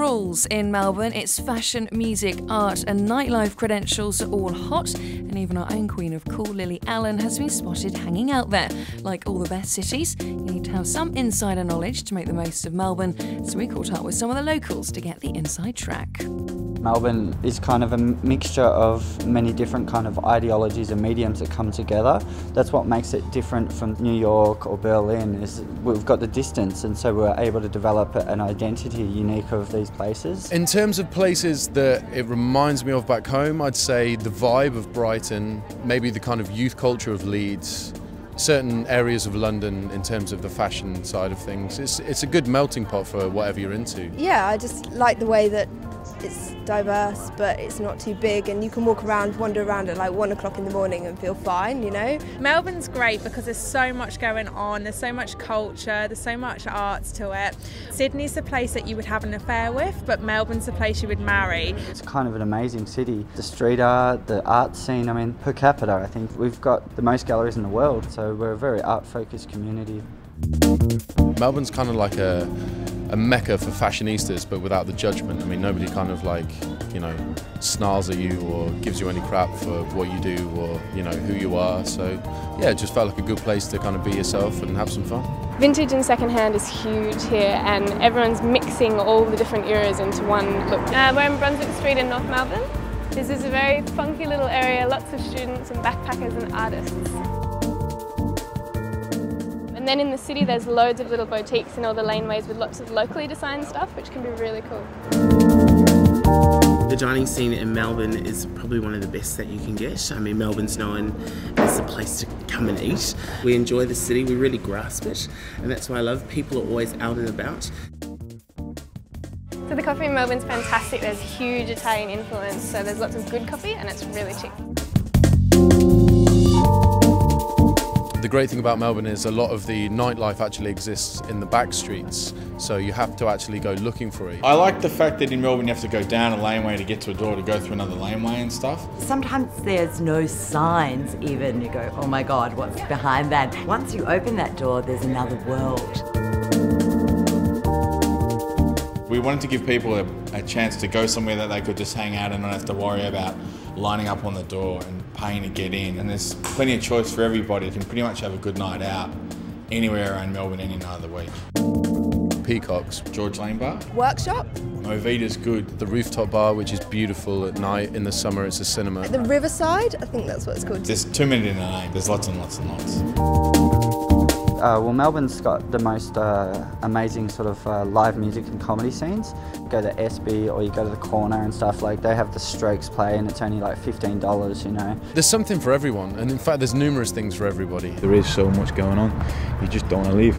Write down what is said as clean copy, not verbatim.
rolls in Melbourne. Its fashion, music, art and nightlife credentials are all hot, and even our own queen of cool, Lily Allen, has been spotted hanging out there. Like all the best cities, you need to have some insider knowledge to make the most of Melbourne, so we caught up with some of the locals to get the inside track. Melbourne is kind of a mixture of many different kind of ideologies and mediums that come together. That's what makes it different from New York or Berlin, is we've got the distance, and so we're able to develop an identity unique of these places. In terms of places that it reminds me of back home, I'd say the vibe of Brighton, maybe the kind of youth culture of Leeds, certain areas of London in terms of the fashion side of things. It's a good melting pot for whatever you're into. Yeah, I just like the way that it's diverse, but it's not too big, and you can walk around, wander around at like 1 o'clock in the morning and feel fine, you know. Melbourne's great because there's so much going on, there's so much culture, there's so much arts to it. Sydney's the place that you would have an affair with, but Melbourne's the place you would marry. It's kind of an amazing city. The street art, the art scene, I mean, per capita, I think we've got the most galleries in the world, so we're a very art-focused community. Melbourne's kind of like a mecca for fashionistas, but without the judgment. I mean, nobody kind of like, you know, snarls at you or gives you any crap for what you do or, you know, who you are. So yeah, it just felt like a good place to kind of be yourself and have some fun. Vintage and secondhand is huge here, and everyone's mixing all the different eras into one look. We're in Brunswick Street in North Melbourne. This is a very funky little area, lots of students and backpackers and artists. And then in the city there's loads of little boutiques in all the laneways with lots of locally designed stuff, which can be really cool. The dining scene in Melbourne is probably one of the best that you can get. I mean, Melbourne's known as a place to come and eat. We enjoy the city, we really grasp it, and that's why I love people are always out and about. So the coffee in Melbourne's fantastic. There's huge Italian influence, so there's lots of good coffee and it's really cheap. The great thing about Melbourne is a lot of the nightlife actually exists in the back streets, so you have to actually go looking for it. I like the fact that in Melbourne you have to go down a laneway to get to a door to go through another laneway and stuff. Sometimes There's no signs even. You go, oh my God, what's behind that? Once you open that door, there's another world. We wanted to give people a chance to go somewhere that they could just hang out and not have to worry about lining up on the door and paying to get in. And there's plenty of choice for everybody. You can pretty much have a good night out anywhere around Melbourne any night of the week. Peacocks. George Lane Bar. Workshop. Ovita's good. The rooftop bar, which is beautiful at night. In the summer it's a cinema. The Riverside, I think that's what it's called. There's too many in the name. There's lots and lots and lots. Well, Melbourne's got the most amazing sort of live music and comedy scenes. You go to SB or you go to the Corner and stuff, like they have the Strokes play and it's only like $15, you know. There's something for everyone, and in fact there's numerous things for everybody. There is so much going on, you just don't want to leave.